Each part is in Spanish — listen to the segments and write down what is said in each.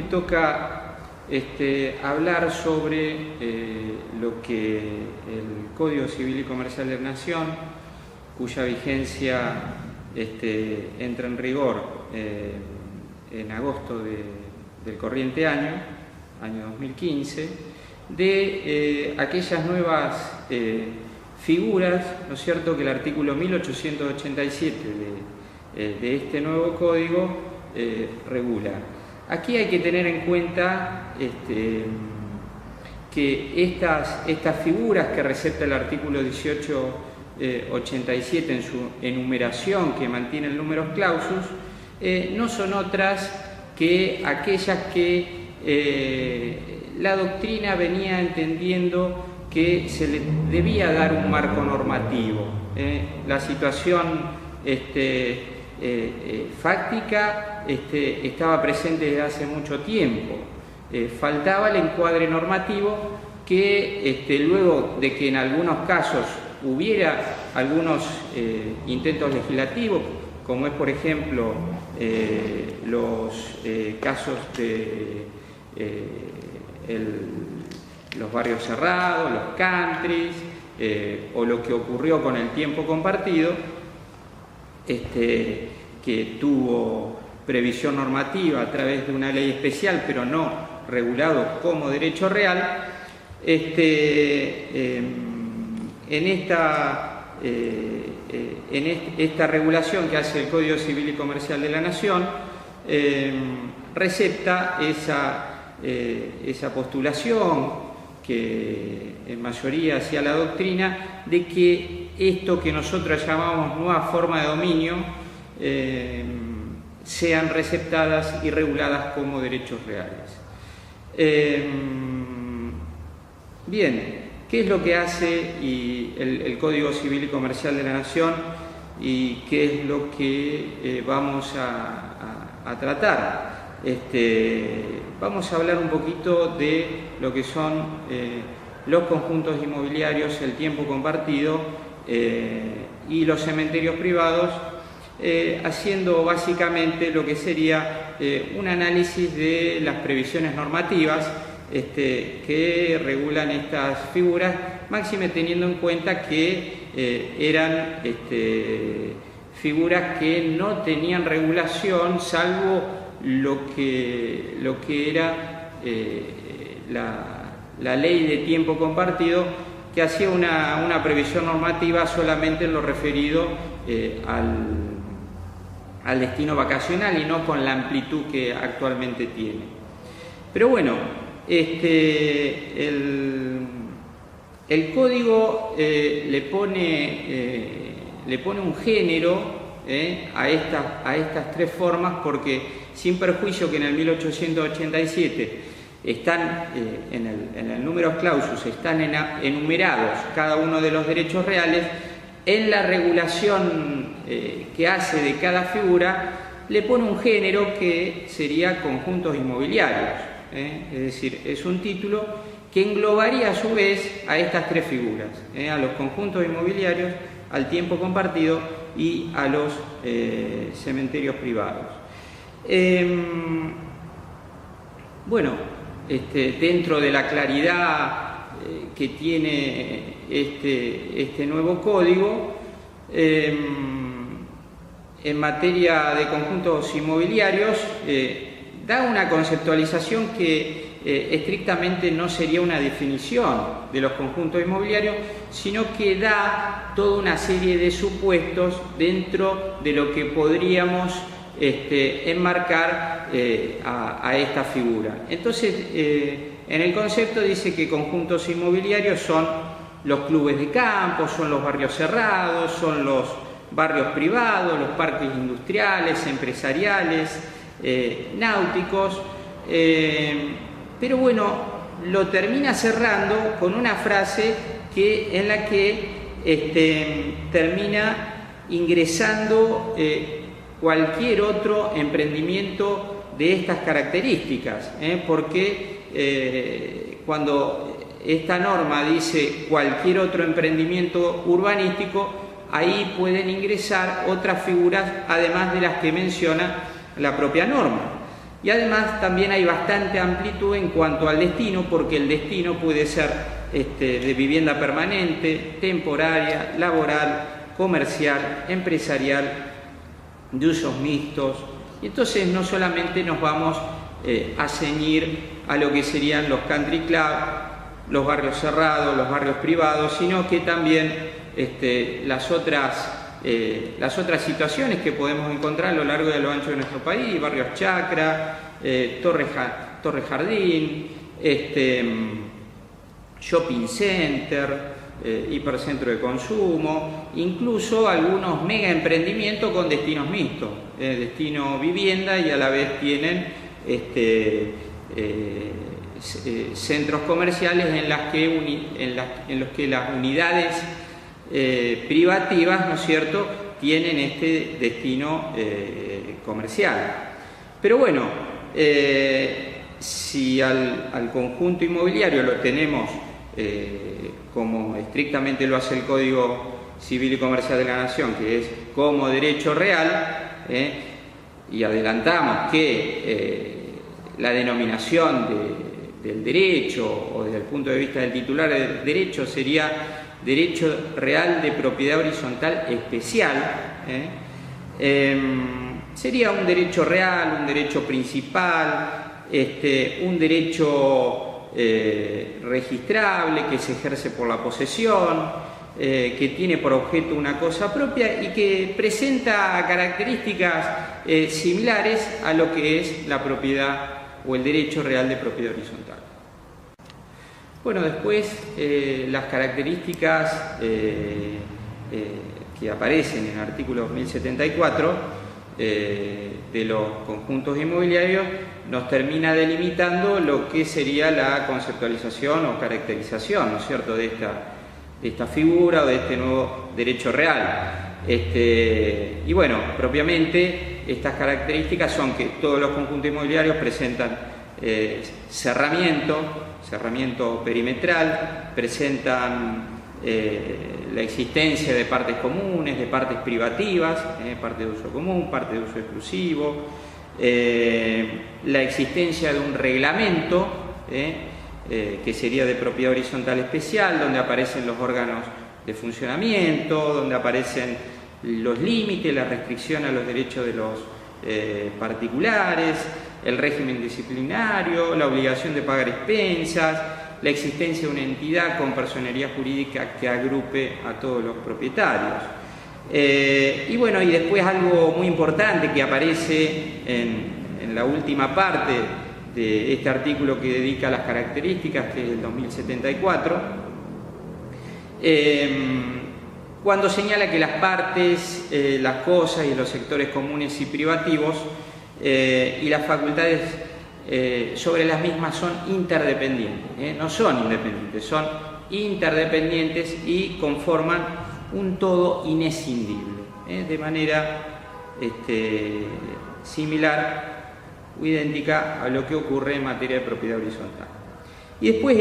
toca hablar sobre lo que el Código Civil y Comercial de la Nación, cuya vigencia entra en rigor en agosto del corriente año 2015, de aquellas nuevas figuras, ¿no es cierto?, que el artículo 1887 de este nuevo código regula. Aquí hay que tener en cuenta que estas figuras que recepta el artículo 1887 en su enumeración, que mantiene el numerus clausus, no son otras que aquellas que la doctrina venía entendiendo que se le debía dar un marco normativo. La situación fáctica estaba presente desde hace mucho tiempo. Faltaba el encuadre normativo que luego de que en algunos casos hubiera algunos intentos legislativos, como es por ejemplo los casos de los barrios cerrados, los countries, o lo que ocurrió con el tiempo compartido, que tuvo previsión normativa a través de una ley especial, pero no regulado como derecho real. En esta regulación que hace el Código Civil y Comercial de la Nación, recepta esa postulación que en mayoría hacía la doctrina de que esto que nosotros llamamos nueva forma de dominio sean receptadas y reguladas como derechos reales. Bien, ¿qué es lo que hace el Código Civil y Comercial de la Nación y qué es lo que vamos a tratar? Vamos a hablar un poquito de lo que son los conjuntos inmobiliarios, el tiempo compartido y los cementerios privados, haciendo básicamente lo que sería un análisis de las previsiones normativas que regulan estas figuras, máxime teniendo en cuenta que eran figuras que no tenían regulación, salvo lo que era la ley de tiempo compartido, que hacía una previsión normativa solamente en lo referido al destino vacacional y no con la amplitud que actualmente tiene. Pero bueno, el código le pone un género a estas tres formas, porque sin perjuicio que en el 1887 están en el numerus clausus están enumerados cada uno de los derechos reales, en la regulación que hace de cada figura le pone un género que sería conjuntos inmobiliarios, es decir, es un título que englobaría a su vez a estas tres figuras, a los conjuntos inmobiliarios, al tiempo compartido y a los cementerios privados. Bueno, dentro de la claridad que tiene este nuevo código, en materia de conjuntos inmobiliarios, da una conceptualización que estrictamente no sería una definición de los conjuntos inmobiliarios, sino que da toda una serie de supuestos dentro de lo que podríamos enmarcar a esta figura. Entonces, en el concepto dice que conjuntos inmobiliarios son los clubes de campo, son los barrios cerrados, son los barrios privados, los parques industriales, empresariales, náuticos, pero bueno, lo termina cerrando con una frase en la que termina ingresando cualquier otro emprendimiento de estas características, porque cuando esta norma dice cualquier otro emprendimiento urbanístico, ahí pueden ingresar otras figuras además de las que menciona la propia norma. Y además también hay bastante amplitud en cuanto al destino, porque el destino puede ser de vivienda permanente, temporaria, laboral, comercial, empresarial, de usos mixtos. Y entonces no solamente nos vamos a ceñir a lo que serían los country club, los barrios cerrados, los barrios privados, sino que también las otras situaciones que podemos encontrar a lo largo y a lo ancho de nuestro país: barrios chacra, torre jardín, shopping center, hipercentro de consumo, incluso algunos mega emprendimientos con destinos mixtos, destino vivienda, y a la vez tienen centros comerciales en los que las unidades privativas, ¿no es cierto?, tienen este destino comercial. Pero bueno, si al conjunto inmobiliario lo tenemos como estrictamente lo hace el Código Civil y Comercial de la Nación, que es como derecho real, y adelantamos que la denominación del derecho, o desde el punto de vista del titular del derecho, sería derecho real de propiedad horizontal especial, sería un derecho real, un derecho principal, un derecho registrable que se ejerce por la posesión, que tiene por objeto una cosa propia y que presenta características similares a lo que es la propiedad o el derecho real de propiedad horizontal. Bueno, después las características que aparecen en el artículo 2074 de los conjuntos inmobiliarios nos termina delimitando lo que sería la conceptualización o caracterización, ¿no es cierto?, de esta figura o de este nuevo derecho real. Y bueno, propiamente estas características son que todos los conjuntos inmobiliarios presentan cerramiento perimetral, presentan la existencia de partes comunes, de partes privativas, parte de uso común, parte de uso exclusivo, la existencia de un reglamento que sería de propiedad horizontal especial, donde aparecen los órganos de funcionamiento, donde aparecen los límites, la restricción a los derechos de los particulares, el régimen disciplinario, la obligación de pagar expensas, la existencia de una entidad con personería jurídica que agrupe a todos los propietarios. Y bueno, y después algo muy importante que aparece en la última parte de este artículo que dedica a las características, que es el 2074, cuando señala que las partes, las cosas y los sectores comunes y privativos y las facultades sobre las mismas son interdependientes, no son independientes, son interdependientes y conforman un todo inescindible, de manera similar o idéntica a lo que ocurre en materia de propiedad horizontal. Y después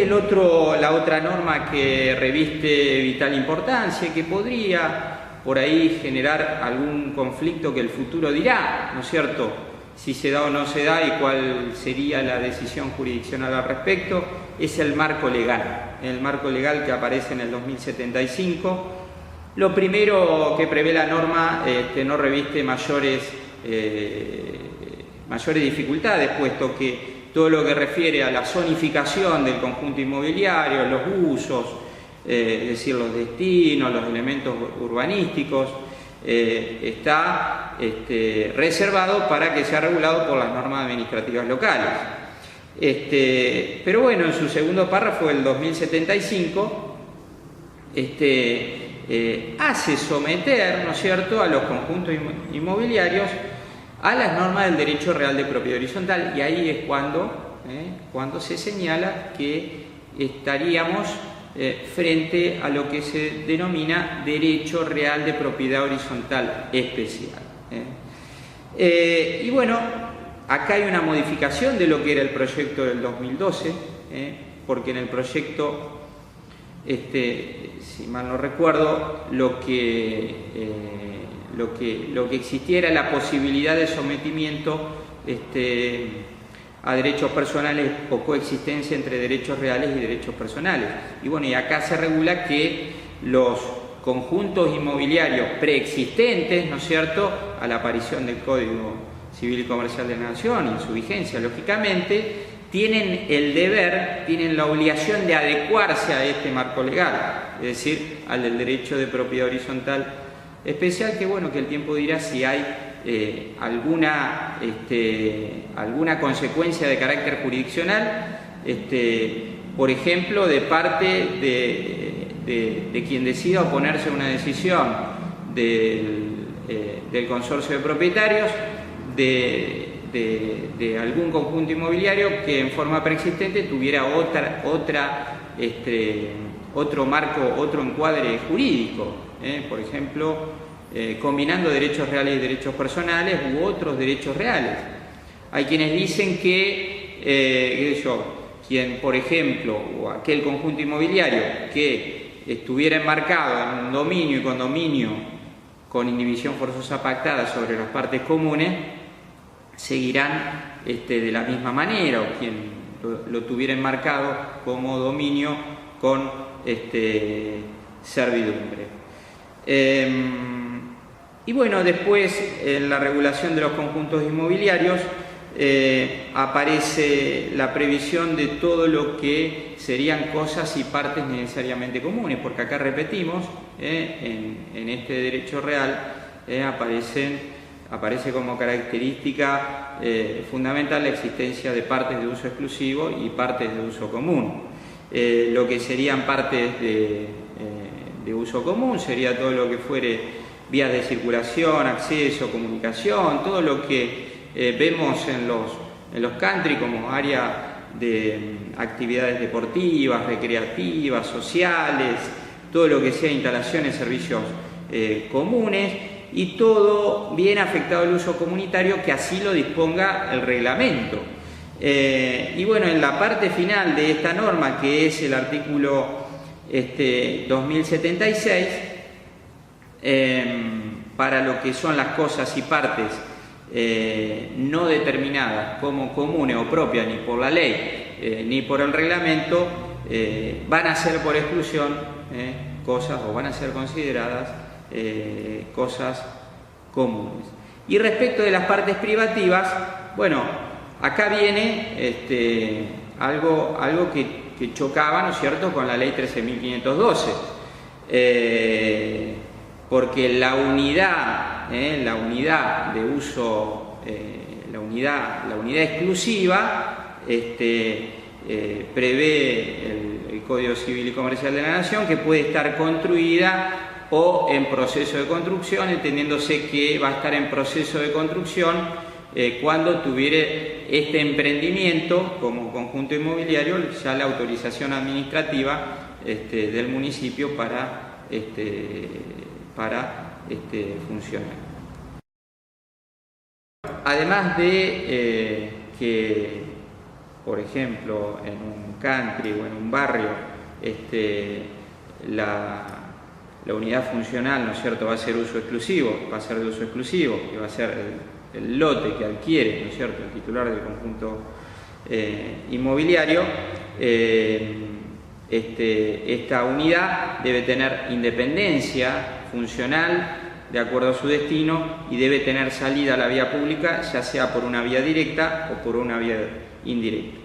la otra norma que reviste vital importancia y que podría por ahí generar algún conflicto que el futuro dirá, ¿no es cierto?, si se da o no se da y cuál sería la decisión jurisdiccional al respecto, es el marco legal. El marco legal que aparece en el 2075. Lo primero que prevé la norma no reviste mayores dificultades, puesto que todo lo que refiere a la zonificación del conjunto inmobiliario, los usos, es decir, los destinos, los elementos urbanísticos, está reservado para que sea regulado por las normas administrativas locales. Pero bueno, en su segundo párrafo, el 2075, hace someter, ¿no es cierto?, a los conjuntos inmobiliarios a las normas del derecho real de propiedad horizontal, y ahí es cuando se señala que estaríamos frente a lo que se denomina derecho real de propiedad horizontal especial. Y bueno, acá hay una modificación de lo que era el proyecto del 2012, porque en el proyecto, si mal no recuerdo, lo que existía era la posibilidad de sometimiento a derechos personales o coexistencia entre derechos reales y derechos personales. Y bueno, y acá se regula que los conjuntos inmobiliarios preexistentes, ¿no es cierto?, a la aparición del Código Civil y Comercial de la Nación y en su vigencia, lógicamente, tienen el deber, tienen la obligación de adecuarse a este marco legal, es decir, al del derecho de propiedad horizontal especial, que bueno, que el tiempo dirá si hay alguna consecuencia de carácter jurisdiccional, por ejemplo, de parte de quien decida oponerse a una decisión del consorcio de propietarios de algún conjunto inmobiliario que en forma preexistente tuviera otro marco, otro encuadre jurídico, por ejemplo, combinando derechos reales y derechos personales u otros derechos reales. Hay quienes dicen que quien, por ejemplo, o aquel conjunto inmobiliario que estuviera enmarcado en un dominio y condominio con inhibición forzosa pactada sobre las partes comunes, seguirán de la misma manera, o quien lo tuviera enmarcado como dominio con servidumbre. Y bueno, después en la regulación de los conjuntos inmobiliarios aparece la previsión de todo lo que serían cosas y partes necesariamente comunes, porque acá repetimos, en este derecho real aparece como característica fundamental la existencia de partes de uso exclusivo y partes de uso común. Lo que serían partes de uso común sería todo lo que fuere vías de circulación, acceso, comunicación, todo lo que vemos en los country como área de actividades deportivas, recreativas, sociales, todo lo que sea instalaciones, servicios comunes, y todo bien afectado al uso comunitario que así lo disponga el reglamento. Y bueno, en la parte final de esta norma, que es el artículo 2076, para lo que son las cosas y partes no determinadas como comunes o propias ni por la ley ni por el reglamento, van a ser por exclusión cosas, o van a ser consideradas cosas comunes. Y respecto de las partes privativas, bueno, acá viene algo que chocaba, ¿no es cierto?, con la ley 13.512, porque la unidad de uso, la unidad exclusiva, prevé el Código Civil y Comercial de la Nación, que puede estar construida o en proceso de construcción, entendiéndose que va a estar en proceso de construcción cuando tuviere este emprendimiento como conjunto inmobiliario ya la autorización administrativa del municipio para funcionar. Además de que, por ejemplo, en un country o en un barrio, la unidad funcional, ¿no es cierto?, va a ser uso exclusivo, va a ser de uso exclusivo, que va a ser el lote que adquiere, ¿no es cierto?, el titular del conjunto inmobiliario. Esta unidad debe tener independencia funcional de acuerdo a su destino y debe tener salida a la vía pública, ya sea por una vía directa o por una vía indirecta.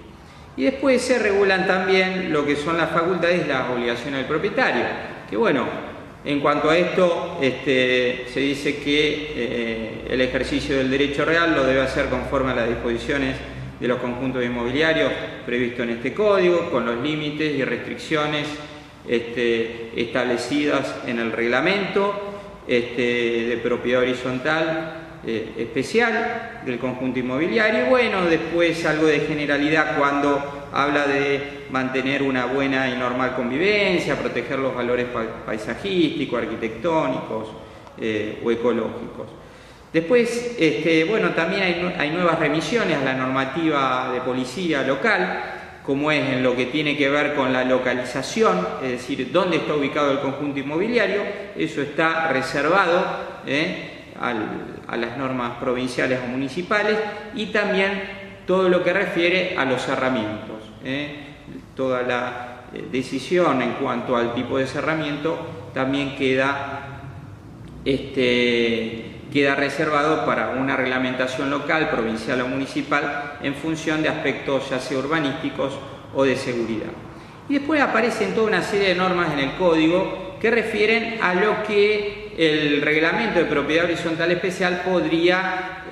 Y después se regulan también lo que son las facultades y las obligaciones del propietario, que bueno, en cuanto a esto se dice que el ejercicio del derecho real lo debe hacer conforme a las disposiciones de los conjuntos inmobiliarios previstos en este código, con los límites y restricciones establecidas en el reglamento de propiedad horizontal especial del conjunto inmobiliario. Y bueno, después algo de generalidad cuando habla de mantener una buena y normal convivencia, proteger los valores paisajísticos, arquitectónicos o ecológicos. Después, bueno, también hay nuevas remisiones a la normativa de policía local, como es en lo que tiene que ver con la localización, es decir, dónde está ubicado el conjunto inmobiliario. Eso está reservado a las normas provinciales o municipales, y también todo lo que refiere a los cerramientos. Toda la decisión en cuanto al tipo de cerramiento también queda reservado para una reglamentación local, provincial o municipal, en función de aspectos ya sea urbanísticos o de seguridad. Y después aparecen toda una serie de normas en el código que refieren a lo que el reglamento de propiedad horizontal especial podría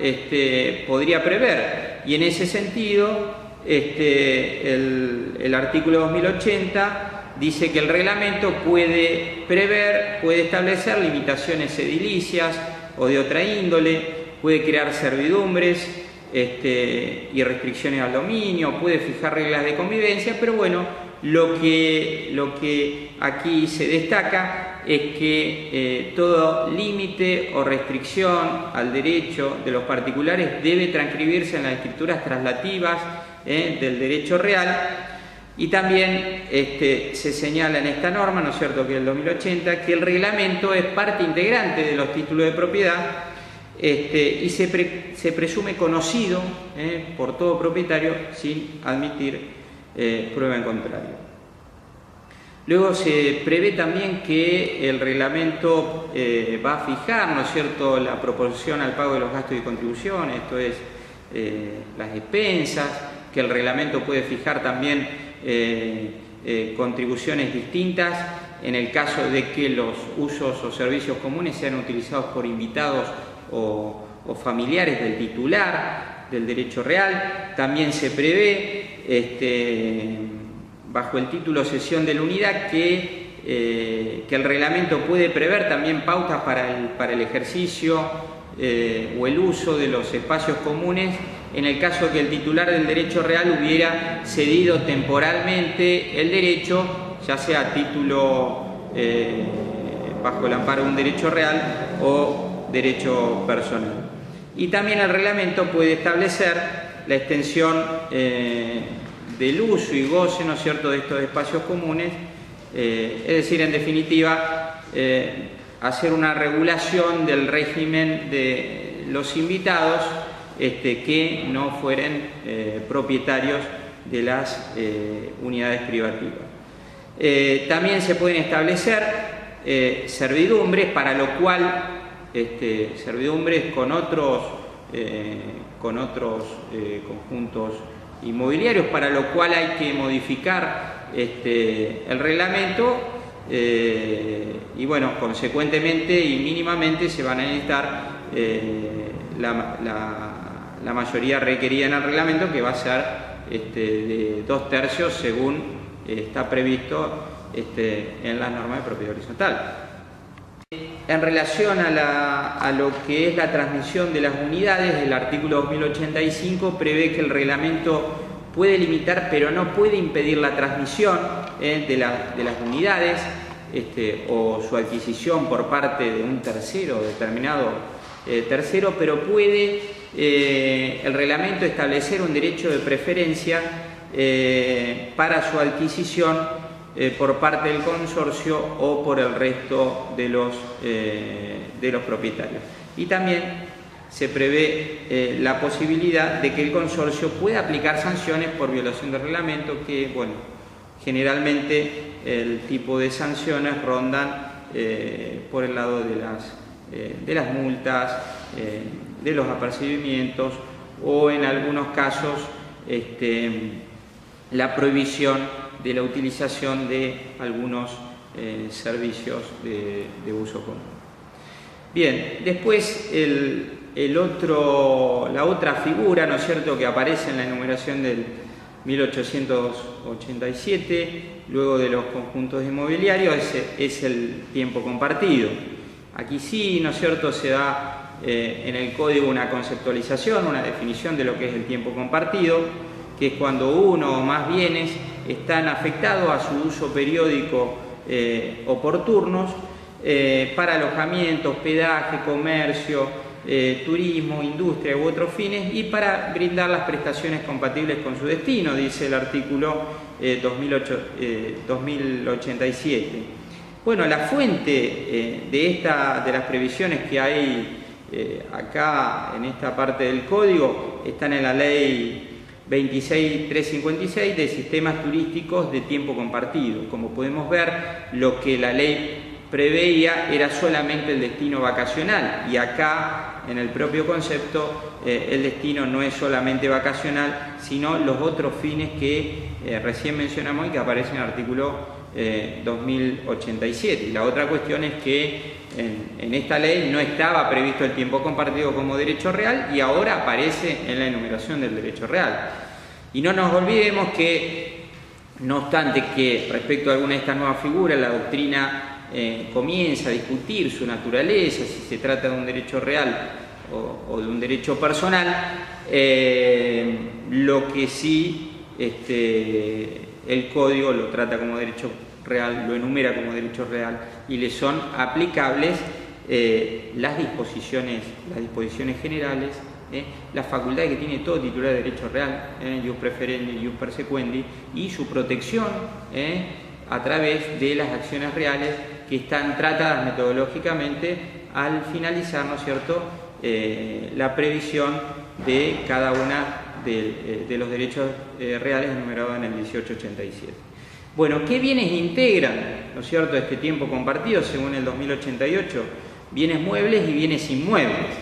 prever. Y en ese sentido, el artículo 2080 dice que el reglamento puede establecer limitaciones edilicias o de otra índole, puede crear servidumbres y restricciones al dominio, puede fijar reglas de convivencia, pero bueno, lo que aquí se destaca es que todo límite o restricción al derecho de los particulares debe transcribirse en las escrituras traslativas del derecho real. Y también se señala en esta norma, ¿no es cierto?, que el 2080, que el reglamento es parte integrante de los títulos de propiedad y se presume conocido por todo propietario sin admitir prueba en contrario. Luego se prevé también que el reglamento va a fijar, ¿no es cierto?, la proporción al pago de los gastos y contribuciones, esto es, las expensas, que el reglamento puede fijar también contribuciones distintas en el caso de que los usos o servicios comunes sean utilizados por invitados o familiares del titular del derecho real. También se prevé bajo el título Cesión de la unidad que el reglamento puede prever también pautas para el ejercicio o el uso de los espacios comunes en el caso que el titular del derecho real hubiera cedido temporalmente el derecho, ya sea a título bajo el amparo de un derecho real o derecho personal. Y también el reglamento puede establecer la extensión del uso y goce, ¿no es cierto?, de estos espacios comunes, es decir, en definitiva, hacer una regulación del régimen de los invitados que no fueren propietarios de las unidades privativas. También se pueden establecer servidumbres, para lo cual servidumbres con otros conjuntos inmobiliarios, para lo cual hay que modificar el reglamento y bueno, consecuentemente y mínimamente se van a necesitar la mayoría requerida en el reglamento, que va a ser de 2/3 según está previsto en las normas de propiedad horizontal. En relación a lo que es la transmisión de las unidades, el artículo 2085 prevé que el reglamento puede limitar pero no puede impedir la transmisión de las unidades o su adquisición por parte de un tercero, determinado tercero, pero puede el reglamento establecer un derecho de preferencia para su adquisición por parte del consorcio o por el resto de los propietarios. Y también se prevé la posibilidad de que el consorcio pueda aplicar sanciones por violación del reglamento, que bueno, generalmente el tipo de sanciones rondan por el lado de las multas, de los apercibimientos o en algunos casos la prohibición de la utilización de algunos servicios de uso común. Bien, después la otra figura, ¿no es cierto?, que aparece en la enumeración del 1887, luego de los conjuntos inmobiliarios, es el tiempo compartido. Aquí sí, ¿no es cierto?, se da en el código una conceptualización, una definición de lo que es el tiempo compartido, que es cuando uno o más bienes están afectados a su uso periódico o por turnos para alojamiento, hospedaje, comercio, turismo, industria u otros fines, y para brindar las prestaciones compatibles con su destino, dice el artículo 2087. Bueno, la fuente de las previsiones que hay acá en esta parte del código están en la ley 26.356 de sistemas turísticos de tiempo compartido. Como podemos ver, lo que la ley preveía era solamente el destino vacacional, y acá en el propio concepto el destino no es solamente vacacional, sino los otros fines que recién mencionamos y que aparecen en el artículo 2087. Y la otra cuestión es que en esta ley no estaba previsto el tiempo compartido como derecho real, y ahora aparece en la enumeración del derecho real. Y no nos olvidemos que, no obstante que respecto a alguna de estas nuevas figuras la doctrina comienza a discutir su naturaleza, si se trata de un derecho real o de un derecho personal, lo que sí el código lo trata como derecho real, lo enumera como derecho real, y le son aplicables las disposiciones generales, las facultades que tiene todo titular de derecho real, ius preferendi, ius persequendi, y su protección a través de las acciones reales que están tratadas metodológicamente al finalizar, ¿no es cierto?, la previsión de cada una de los derechos reales enumerados en el 1887. Bueno, ¿qué bienes integran, ¿no es cierto?, este tiempo compartido según el 2088? Bienes muebles y bienes inmuebles.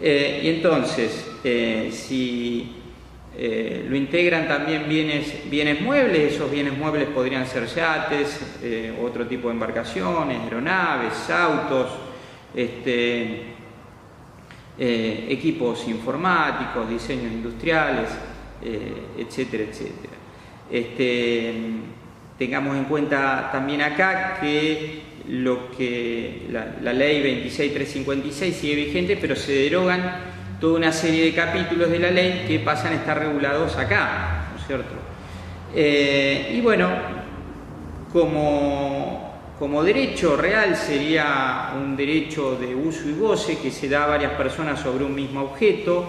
Y entonces, si lo integran también bienes muebles, esos bienes muebles podrían ser yates, otro tipo de embarcaciones, aeronaves, autos, equipos informáticos, diseños industriales, etcétera, etcétera. Tengamos en cuenta también acá que la ley 26.356 sigue vigente, pero se derogan toda una serie de capítulos de la ley que pasan a estar regulados acá, ¿no es cierto? Y bueno, como derecho real sería un derecho de uso y goce que se da a varias personas sobre un mismo objeto,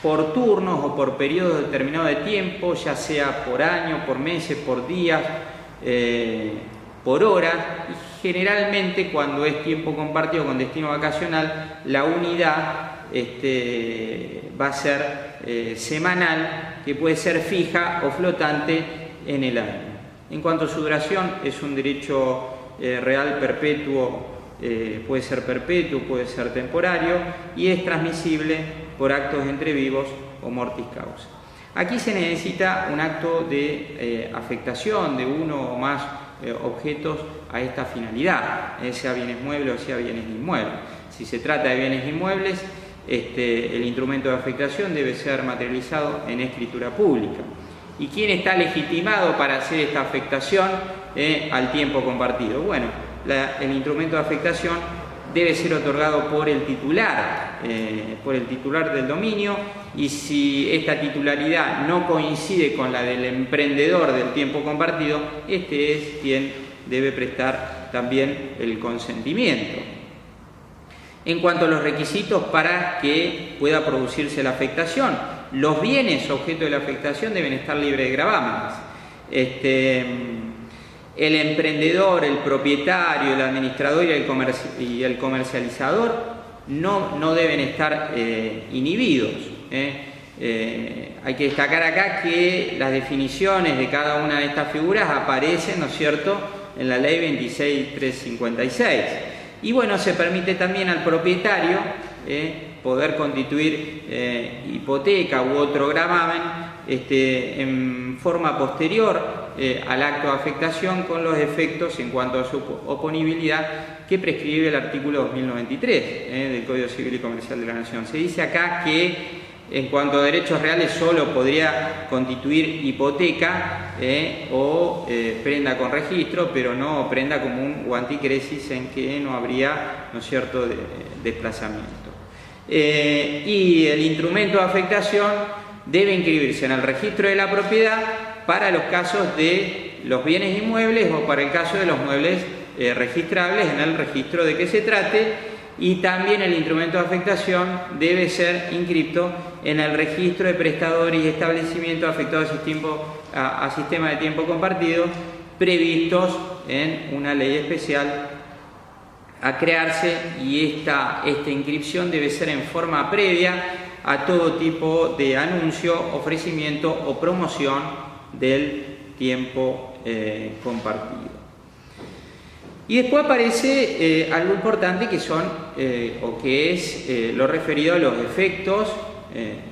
por turnos o por periodos determinados de tiempo, ya sea por año, por meses, por días, por horas, y generalmente cuando es tiempo compartido con destino vacacional, la unidad va a ser semanal, que puede ser fija o flotante en el año. En cuanto a su duración, es un derecho real perpetuo, puede ser perpetuo, puede ser temporario, y es transmisible por actos entre vivos o mortis causa. Aquí se necesita un acto de afectación de uno o más objetos a esta finalidad, sea bienes muebles o sea bienes inmuebles. Si se trata de bienes inmuebles, el instrumento de afectación debe ser materializado en escritura pública. ¿Y quién está legitimado para hacer esta afectación al tiempo compartido? Bueno, el instrumento de afectación debe ser otorgado por el titular del dominio, y si esta titularidad no coincide con la del emprendedor del tiempo compartido, este es quien debe prestar también el consentimiento. En cuanto a los requisitos para que pueda producirse la afectación, los bienes objeto de la afectación deben estar libres de gravámenes. El emprendedor, el propietario, el administrador y el comercializador no deben estar inhibidos. Hay que destacar acá que las definiciones de cada una de estas figuras aparecen, ¿no es cierto?, en la ley 26.356. Y bueno, se permite también al propietario poder constituir hipoteca u otro gravamen en forma posterior al acto de afectación, con los efectos en cuanto a su oponibilidad que prescribe el artículo 2093 del Código Civil y Comercial de la Nación. Se dice acá que en cuanto a derechos reales solo podría constituir hipoteca o prenda con registro, pero no prenda común o anticresis, en que no habría, ¿no es cierto?, desplazamiento. Y el instrumento de afectación debe inscribirse en el registro de la propiedad para los casos de los bienes inmuebles o para el caso de los muebles registrables en el registro de que se trate, y también el instrumento de afectación debe ser inscrito en el registro de prestadores y establecimientos afectados a sistema de tiempo compartido previstos en una ley especial a crearse, y esta inscripción debe ser en forma previa a todo tipo de anuncio, ofrecimiento o promoción del tiempo compartido. Y después aparece algo importante que son, o que es lo referido a los efectos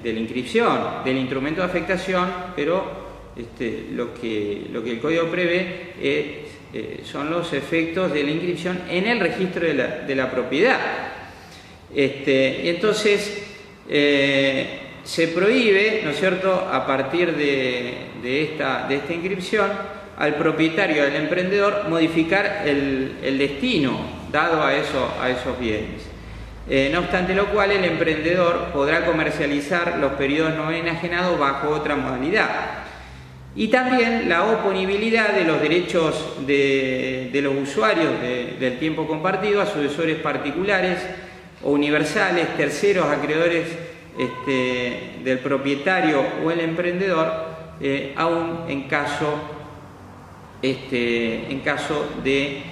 de la inscripción, del instrumento de afectación, pero lo que el código prevé son los efectos de la inscripción en el registro de la propiedad. Y entonces se prohíbe, ¿no es cierto?, a partir de esta inscripción, al propietario, al emprendedor, modificar el destino dado a esos bienes. No obstante lo cual, el emprendedor podrá comercializar los periodos no enajenados bajo otra modalidad. Y también la oponibilidad de los derechos de los usuarios del tiempo compartido a sucesores particulares o universales, terceros, acreedores del propietario o el emprendedor, aún en caso de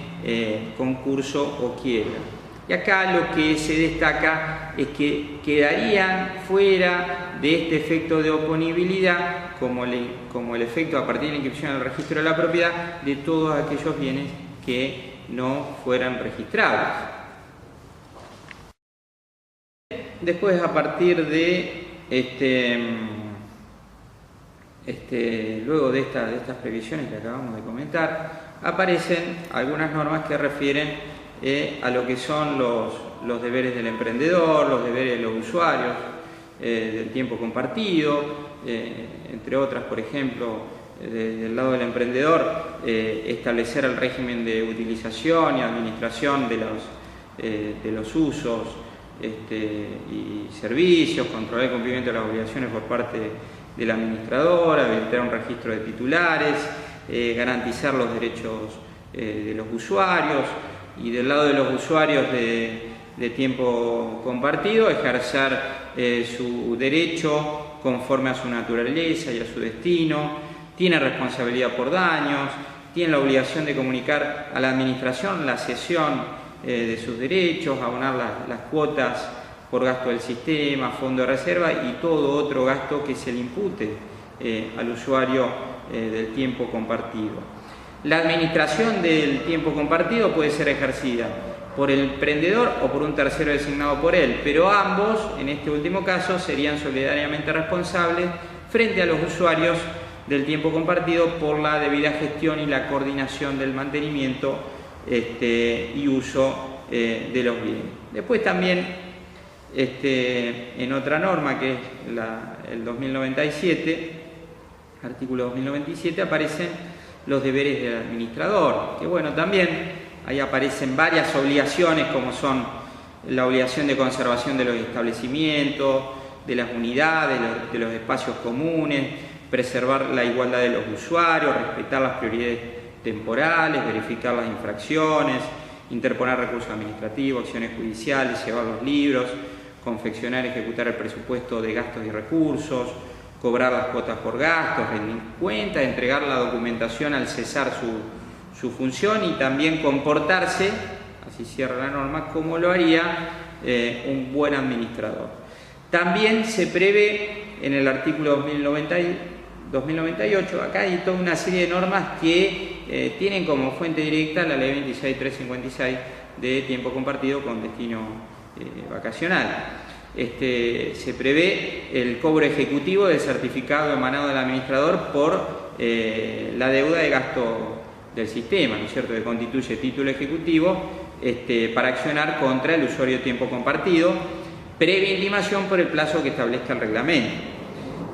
concurso o quiebra. Y acá lo que se destaca es que quedarían fuera de este efecto de oponibilidad, como el efecto a partir de la inscripción al registro de la propiedad, de todos aquellos bienes que no fueran registrados. Después, a partir de luego de estas previsiones que acabamos de comentar, aparecen algunas normas que refieren a lo que son los deberes del emprendedor, los deberes de los usuarios del tiempo compartido, entre otras, por ejemplo, del lado del emprendedor, establecer el régimen de utilización y administración de los usos y servicios, controlar el cumplimiento de las obligaciones por parte del administrador, habilitar un registro de titulares, garantizar los derechos de los usuarios, y del lado de los usuarios de tiempo compartido, ejercer su derecho conforme a su naturaleza y a su destino. Tiene responsabilidad por daños, tiene la obligación de comunicar a la administración la cesión de sus derechos, abonar las cuotas por gasto del sistema, fondo de reserva y todo otro gasto que se le impute al usuario del tiempo compartido. La administración del tiempo compartido puede ser ejercida por el emprendedor o por un tercero designado por él, pero ambos, en este último caso, serían solidariamente responsables frente a los usuarios del tiempo compartido por la debida gestión y la coordinación del mantenimiento y uso de los bienes. Después también, en otra norma, que es el 2097, artículo 2097, aparecen los deberes del administrador, que bueno, también ahí aparecen varias obligaciones, como son la obligación de conservación de los establecimientos, de las unidades, de los espacios comunes, preservar la igualdad de los usuarios, respetar las prioridades temporales, verificar las infracciones, interponer recursos administrativos, acciones judiciales, llevar los libros, confeccionar y ejecutar el presupuesto de gastos y recursos, cobrar las cuotas por gastos, rendir cuentas, entregar la documentación al cesar su función y también comportarse, así cierra la norma, como lo haría un buen administrador. También se prevé en el artículo 2098, acá hay toda una serie de normas que tienen como fuente directa la ley 26356 de tiempo compartido con destino vacacional. Se prevé el cobro ejecutivo del certificado emanado del administrador por la deuda de gasto del sistema, ¿no es cierto?, que constituye título ejecutivo para accionar contra el usuario de tiempo compartido, previa intimación por el plazo que establezca el reglamento.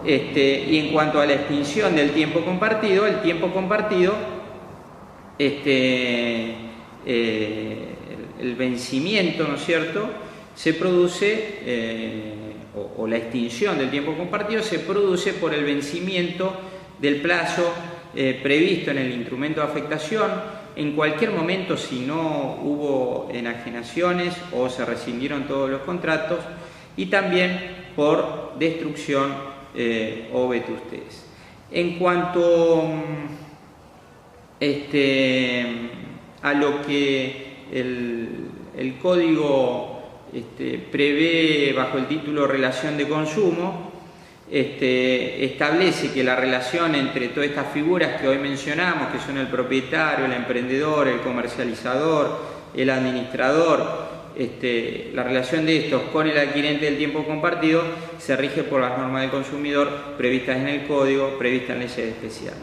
Y en cuanto a la extinción del tiempo compartido, el tiempo compartido, el vencimiento, ¿no es cierto?, se produce, o la extinción del tiempo compartido se produce por el vencimiento del plazo previsto en el instrumento de afectación, en cualquier momento si no hubo enajenaciones o se rescindieron todos los contratos, y también por destrucción o vetustez. En cuanto a lo que el código prevé, bajo el título Relación de Consumo, establece que la relación entre todas estas figuras que hoy mencionamos, que son el propietario, el emprendedor, el comercializador, el administrador, la relación de estos con el adquirente del tiempo compartido se rige por las normas del consumidor previstas en el código, previstas en leyes especiales.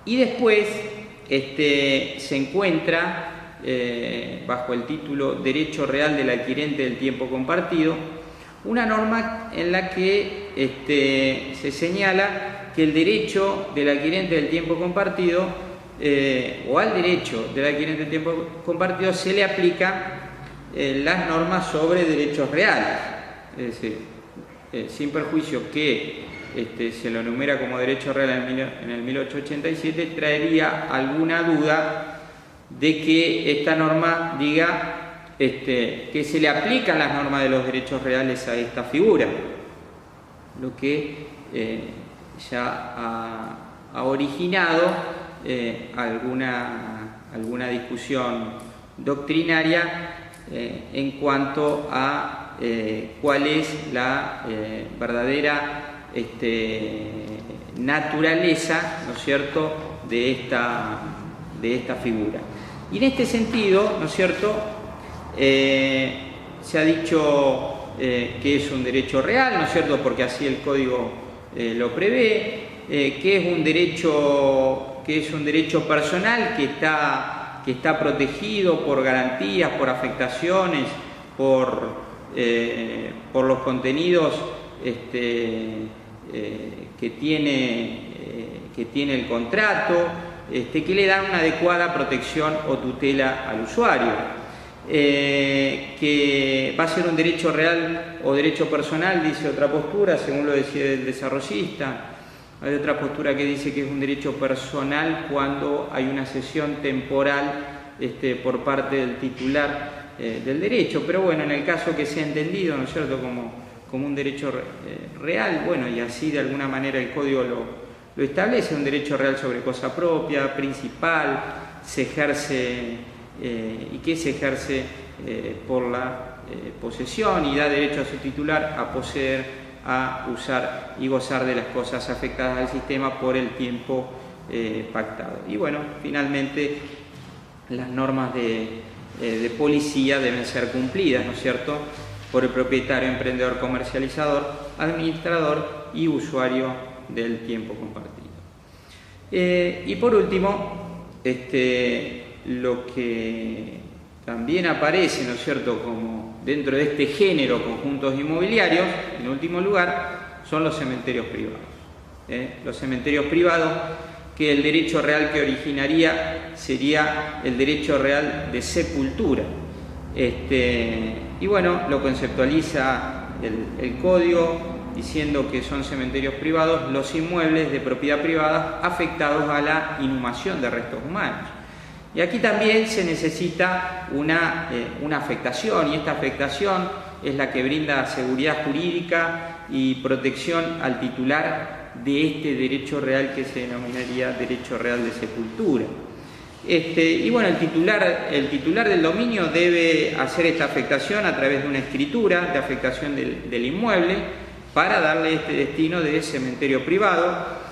Y después se encuentra bajo el título Derecho Real del Adquirente del Tiempo Compartido una norma en la que se señala que el derecho del adquirente del tiempo compartido o al derecho del adquirente del tiempo compartido se le aplica las normas sobre derechos reales, es decir, sin perjuicio que se lo enumera como derecho real en el 1887, traería alguna duda de que esta norma diga que se le aplican las normas de los derechos reales a esta figura, lo que ya ha originado alguna discusión doctrinaria en cuanto a cuál es la verdadera naturaleza, ¿no es cierto?, de esta figura. Y en este sentido, ¿no es cierto?, se ha dicho que es un derecho real, ¿no es cierto?, porque así el código lo prevé, que es un derecho personal que está protegido por garantías, por afectaciones, por los contenidos que tiene el contrato, que le dan una adecuada protección o tutela al usuario. Que va a ser un derecho real o derecho personal, dice otra postura, según lo decía el desarrollista. Hay otra postura que dice que es un derecho personal cuando hay una cesión temporal por parte del titular del derecho, pero bueno, en el caso que sea entendido, ¿no es cierto?, como un derecho real, bueno, y así de alguna manera el código lo establece, un derecho real sobre cosa propia, principal, se ejerce y que se ejerce por la posesión y da derecho a su titular a poseer, a usar y gozar de las cosas afectadas al sistema por el tiempo pactado. Y bueno, finalmente las normas de policía deben ser cumplidas, ¿no es cierto?, por el propietario, emprendedor, comercializador, administrador y usuario del tiempo compartido. Y por último, lo que también aparece, ¿no es cierto?, como dentro de este género conjuntos inmobiliarios, en último lugar, son los cementerios privados. Los cementerios privados, que el derecho real que originaría sería el derecho real de sepultura. Y bueno, lo conceptualiza el código diciendo que son cementerios privados los inmuebles de propiedad privada afectados a la inhumación de restos humanos. Y aquí también se necesita una afectación, y esta afectación es la que brinda seguridad jurídica y protección al titular de este derecho real que se denominaría derecho real de sepultura. Y bueno, el titular del dominio debe hacer esta afectación a través de una escritura de afectación del inmueble para darle este destino de cementerio privado.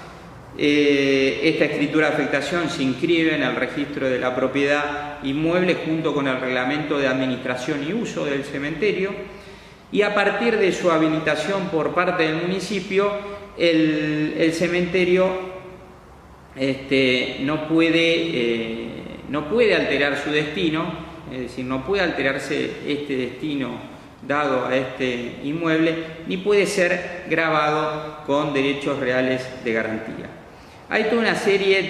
Esta escritura de afectación se inscribe en el registro de la propiedad inmueble junto con el reglamento de administración y uso del cementerio, y a partir de su habilitación por parte del municipio, el cementerio no puede alterar su destino, es decir, no puede alterarse este destino dado a este inmueble, ni puede ser gravado con derechos reales de garantía. Hay toda una serie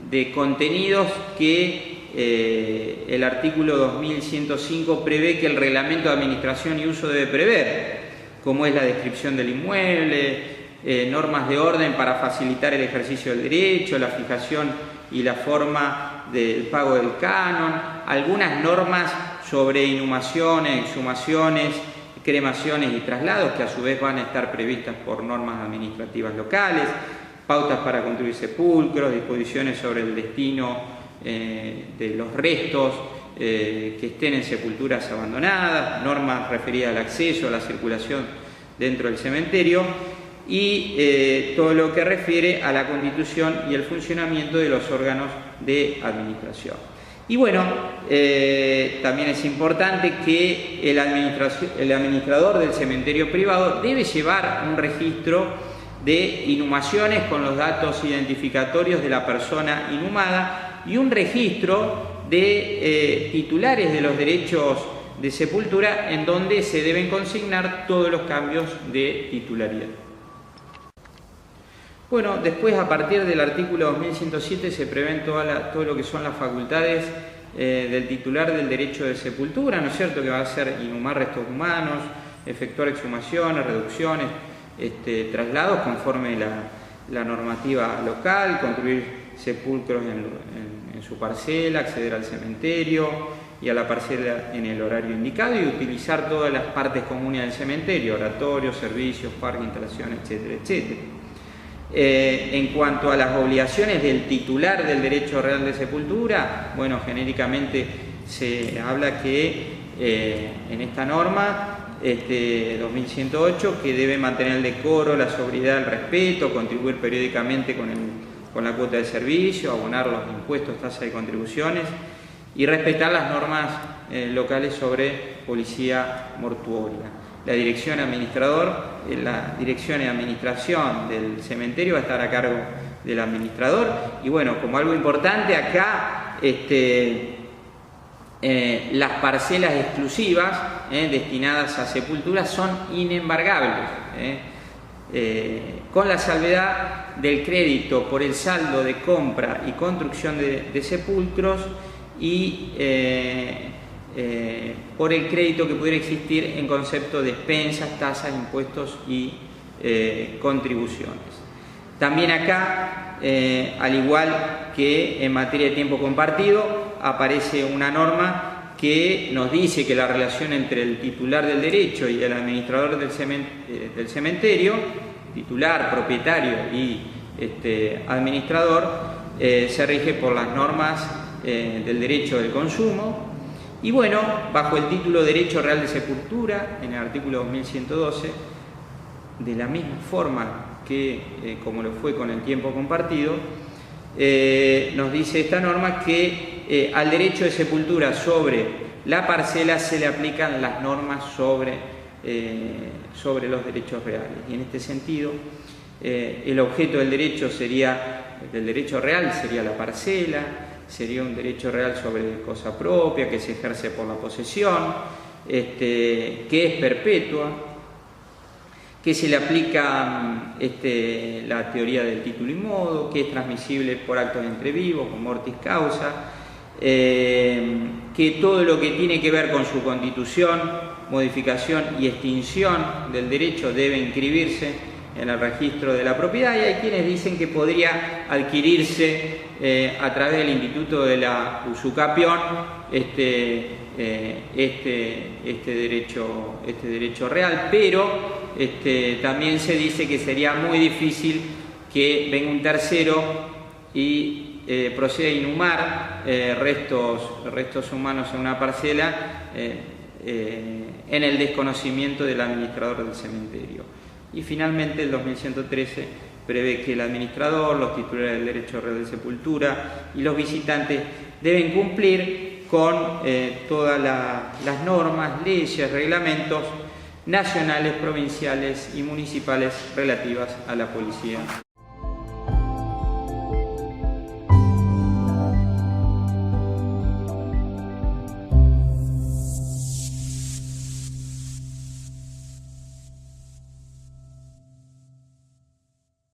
de contenidos que el artículo 2105 prevé que el reglamento de administración y uso debe prever, como es la descripción del inmueble, normas de orden para facilitar el ejercicio del derecho, la fijación y la forma del pago del canon, algunas normas sobre inhumaciones, exhumaciones, cremaciones y traslados, que a su vez van a estar previstas por normas administrativas locales, pautas para construir sepulcros, disposiciones sobre el destino de los restos que estén en sepulturas abandonadas, normas referidas al acceso, a la circulación dentro del cementerio y todo lo que refiere a la constitución y el funcionamiento de los órganos de administración. Y bueno, también es importante que el administrador del cementerio privado debe llevar un registro de inhumaciones con los datos identificatorios de la persona inhumada y un registro de titulares de los derechos de sepultura en donde se deben consignar todos los cambios de titularidad. Bueno, después a partir del artículo 2107 se prevén todo lo que son las facultades del titular del derecho de sepultura, ¿no es cierto?, que va a ser inhumar restos humanos, efectuar exhumaciones, reducciones, traslados conforme la normativa local, construir sepulcros en su parcela, acceder al cementerio y a la parcela en el horario indicado y utilizar todas las partes comunes del cementerio, oratorios, servicios, parques, instalaciones, etcétera, etcétera. En cuanto a las obligaciones del titular del derecho real de sepultura, bueno, genéricamente se habla que en esta norma 2108 que debe mantener el decoro, la sobriedad, el respeto, contribuir periódicamente con la cuota de servicio, abonar los impuestos, tasas y contribuciones y respetar las normas locales sobre policía mortuoria. La dirección la dirección y administración del cementerio va a estar a cargo del administrador y bueno, como algo importante acá, las parcelas exclusivas destinadas a sepulturas son inembargables, con la salvedad del crédito por el saldo de compra y construcción de sepulcros y por el crédito que pudiera existir en concepto de expensas, tasas, impuestos y contribuciones. También acá, al igual que en materia de tiempo compartido, aparece una norma que nos dice que la relación entre el titular del derecho y el administrador del cementerio, titular, propietario y administrador, se rige por las normas del derecho del consumo. Y bueno, bajo el título Derecho Real de Sepultura, en el artículo 2112, de la misma forma que como lo fue con el tiempo compartido, nos dice esta norma que al derecho de sepultura sobre la parcela se le aplican las normas sobre los derechos reales. Y en este sentido, el objeto del derecho real sería la parcela, sería un derecho real sobre cosa propia, que se ejerce por la posesión, que es perpetua, que se le aplica la teoría del título y modo, que es transmisible por actos entre vivos, con mortis causa, que todo lo que tiene que ver con su constitución, modificación y extinción del derecho debe inscribirse en el registro de la propiedad, y hay quienes dicen que podría adquirirse a través del Instituto de la Usucapión derecho real, pero también se dice que sería muy difícil que venga un tercero y proceda a inhumar restos humanos en una parcela en el desconocimiento del administrador del cementerio. Y finalmente el 2113 prevé que el administrador, los titulares del derecho real de sepultura y los visitantes deben cumplir con todas las normas, leyes, reglamentos nacionales, provinciales y municipales relativas a la policía.